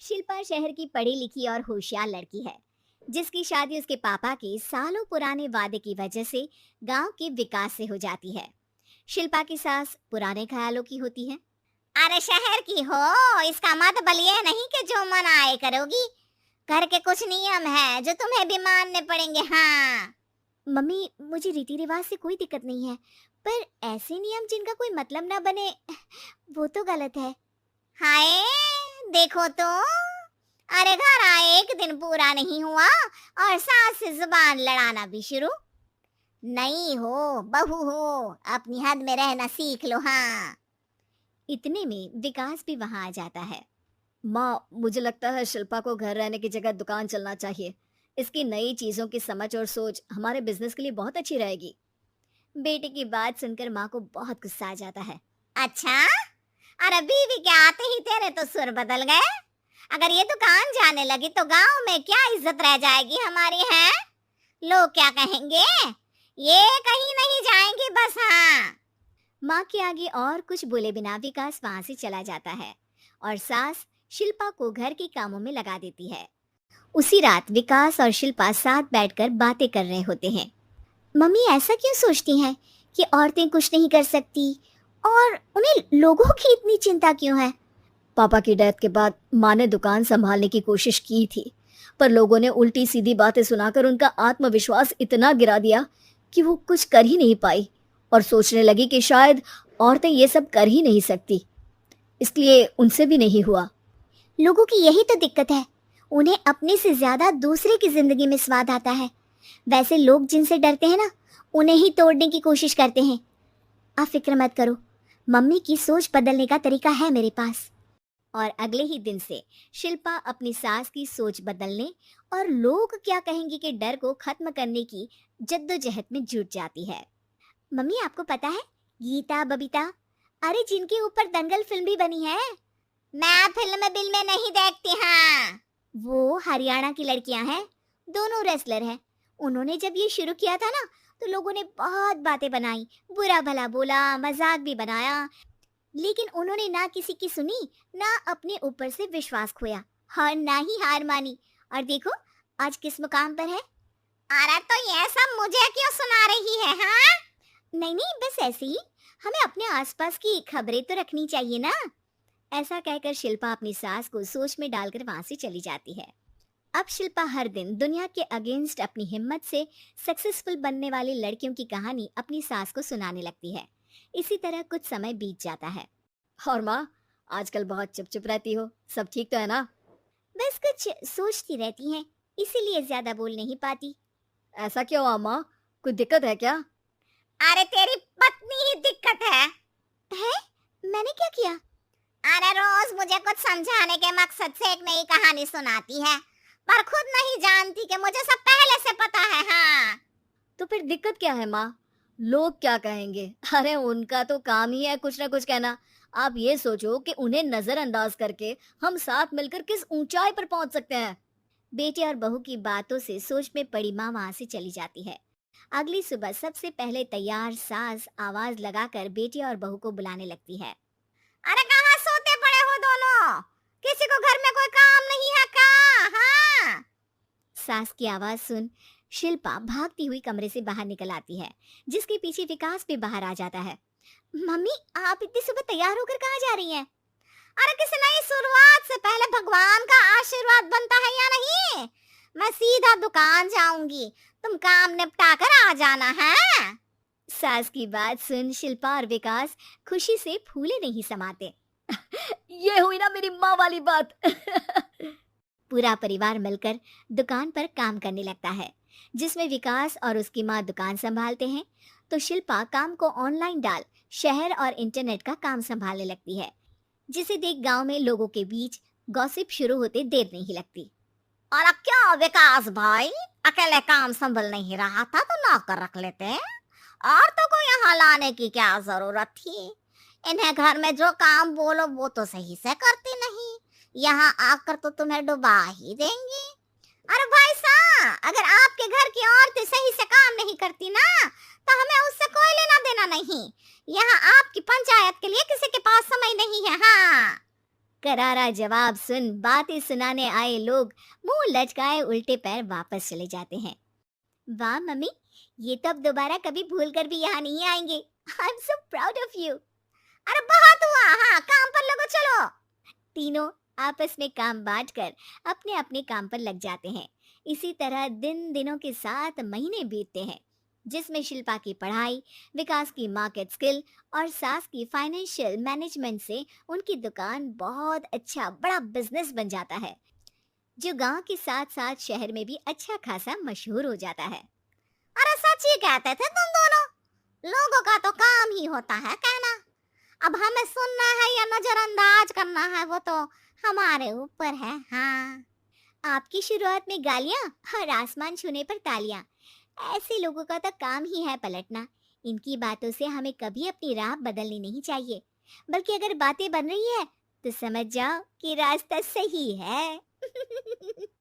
शिल्पा शहर की पढ़ी लिखी और होशियार लड़की है, जिसकी शादी उसके पापा के सालों पुराने वादे की वजह से गांव के विकास से हो जाती है। शिल्पा की सास पुराने ख्यालों की होती है। अरे शहर की हो, इसका मतलब ये नहीं कि जो मन आए करोगी। घर के कुछ नियम है जो तुम्हें भी मानने पड़ेंगे। हाँ मम्मी, मुझे रीति रिवाज से कोई दिक्कत नहीं है, पर ऐसे नियम जिनका कोई मतलब ना बने, वो तो गलत है। हाय, देखो तो, अरे घर आए एक दिन पूरा नहीं हुआ और सास से जुबान लड़ाना भी शुरू। नहीं हो, बहू हो, अपनी हद में रहना सीख लो। हाँ, इतने में विकास भी वहां आ जाता है। माँ, मुझे लगता है शिल्पा को घर रहने की जगह दुकान चलना चाहिए। इसकी नई चीजों की समझ और सोच हमारे बिजनेस के लिए बहुत अच्छी रहेगी। बेटे की बात सुनकर माँ को बहुत गुस्सा आ जाता है। अच्छा, अरे बीवी के आते ही तेरे तो सुर बदल गए। अगर ये दुकान जाने लगी तो गांव में क्या इज्जत रह जाएगी हमारी है? लोग क्या कहेंगे? ये कहीं नहीं जाएंगे बस। हाँ, माँ के आगे और कुछ बोले बिना विकास वहां से चला जाता है और सास शिल्पा को घर के कामों में लगा देती है। उसी रात विकास और शिल्पा साथ बैठकर बातें कर रहे होते हैं। मम्मी ऐसा क्यों सोचती हैं कि औरतें कुछ नहीं कर सकती, और उन्हें लोगों की इतनी चिंता क्यों है? पापा की डेथ के बाद माँ ने दुकान संभालने की कोशिश की थी, पर लोगों ने उल्टी सीधी बातें सुनाकर उनका आत्मविश्वास इतना गिरा दिया कि वो कुछ कर ही नहीं पाई और सोचने लगी कि शायद औरतें ये सब कर ही नहीं सकती। इसलिए उनसे भी नहीं हुआ। लोगों की यही तो दिक्कत है, उन्हें अपने से ज्यादा दूसरे की जिंदगी में स्वाद आता है। वैसे लोग जिनसे डरते हैं ना, उन्हें ही तोड़ने की कोशिश करते हैं। आप फिक्र मत करो, मम्मी की सोच बदलने का तरीका है मेरे पास। और अगले ही दिन से शिल्पा अपनी सास की सोच बदलने और लोग क्या कहेंगे के डर को खत्म करने की जद्दोजहद में जुट जाती है। मम्मी आपको पता है, गीता बबीता, अरे जिनके ऊपर दंगल फिल्म भी बनी है। मैं फिल्म बिल में नहीं देखती। हाँ, वो हरियाणा की लड़कियां हैं, दोनों रेसलर हैं। उन्होंने जब ये शुरू किया था ना, तो लोगों ने बहुत बातें बनाई, बुरा भला बोला, मजाक भी बनाया, लेकिन उन्होंने ना किसी की सुनी, ना अपने ऊपर से विश्वास खोया और ना ही हार मानी। और देखो आज किस मुकाम पर है। अरे तो ये सब मुझे क्यों सुना रही है? हाँ, नहीं नहीं, बस ऐसे ही, हमें अपने आसपास की खबरें तो रखनी चाहिए ना। ऐसा कहकर शिल्पा अपनी सास को सोच में डालकर वहां से चली जाती है। अब शिल्पा हर दिन दुनिया के अगेंस्ट अपनी हिम्मत से सक्सेसफुल बनने वाली लड़कियों की कहानी अपनी सास को सुनाने लगती है। इसी तरह कुछ समय बीत जाता है। और माँ, आजकल बहुत चुप चुप रहती हो, सब ठीक तो है ना? बस कुछ सोचती रहती हैं, इसीलिए ज्यादा बोल नहीं पाती। ऐसा क्यों हुआ माँ, कोई दिक्कत है क्या? अरे तेरी पत्नी ही दिक्कत है? मैंने क्या किया? अरे रोज मुझे कुछ समझाने के मकसद से एक नई कहानी सुनाती है, पर खुद नहीं जानती कि मुझे सब पहले से पता है। हाँ, तो फिर दिक्कत क्या है माँ? लोग क्या कहेंगे? अरे उनका तो काम ही है कुछ ना कुछ कहना। आप ये सोचो कि उन्हें नजरअंदाज करके हम साथ मिलकर किस ऊंचाई पर पहुंच सकते हैं। बेटे और बहू की बातों से सोच में पड़ी माँ वहां से चली जाती है। अगली सुबह सबसे पहले तैयार सास आवाज लगाकर बेटी और बहू को बुलाने लगती है। अरे कहाँ सोते पड़े हो दोनों? किसी को घर में कोई काम नहीं है क्या? हाँ, सास की आवाज सुन शिल्पा भागती हुई कमरे से बाहर निकल आती है, जिसके पीछे विकास भी बाहर आ जाता है। मम्मी, आप इतनी सुबह तैयार होकर कहाँ जा रही हैं? अरे किसी नई शुरुआत से पहले भगवान का आशीर्वाद बनता है या नहीं? मैं सीधा दुकान जाऊंगी, तुम काम निपटा कर आ जाना है। सास की बात सुन शिल्पा और विकास खुशी से फूले नहीं समाते। ये हुई ना मेरी माँ वाली बात। पूरा परिवार मिलकर दुकान पर काम करने लगता है, जिसमें विकास और उसकी माँ दुकान संभालते हैं, तो शिल्पा काम को ऑनलाइन डाल शहर और इंटरनेट का काम संभालने लगती है, जिसे देख गांव में लोगों के बीच गॉसिप शुरू होते देर नहीं लगती। और अब क्या विकास भाई, अकेले काम संभल नहीं रहा था तो नौकर रख लेते हैं, और तो को यहाँ लाने की क्या जरूरत थी? इन्हें घर में जो काम बोलो वो तो सही से करती नहीं, यहाँ आकर तो तुम्हें डुबा ही देंगी। अरे भाई साहब, अगर आपके घर की औरतें सही से काम नहीं करती ना, तो हमें उससे कोई लेना देना नहीं। यहाँ आपकी पंचायत के लिए किसी के पास समय नहीं है। हाँ, करारा जवाब सुन बातें सुनाने आए लोग मुंह लटकाए उल्टे पैर वापस चले जाते हैं। वाह मम्मी, ये तो अब दोबारा कभी भूल कर भी यहाँ नहीं आएंगे। I am so proud of you. अरे बहुत हुआ, हाँ काम पर लगो चलो। तीनों आपस में काम बांटकर अपने अपने काम पर लग जाते हैं। इसी तरह दिनों के साथ महीने बीतते हैं, जिसमें शिल्पा की पढ़ाई, विकास की मार्केट स्किल और सास की फाइनेंशियल मैनेजमेंट से उनकी दुकान बहुत अच्छा बड़ा बिजनेस बन जाता है, जो गांव के साथ साथ शहर में भी अच्छा खासा मशहूर हो जाता है। अरे सच ही कहते थे तुम दोनों, लोगों का तो काम ही होता है कहना। अब हमें सुनना है या नजरअंदाज करना है वो तो हमारे ऊपर है। हाँ, आपकी शुरुआत में गालियां और आसमान छूने पर तालियां, ऐसे लोगों का तो काम ही है पलटना। इनकी बातों से हमें कभी अपनी राह बदलनी नहीं चाहिए, बल्कि अगर बातें बन रही है तो समझ जाओ कि रास्ता सही है।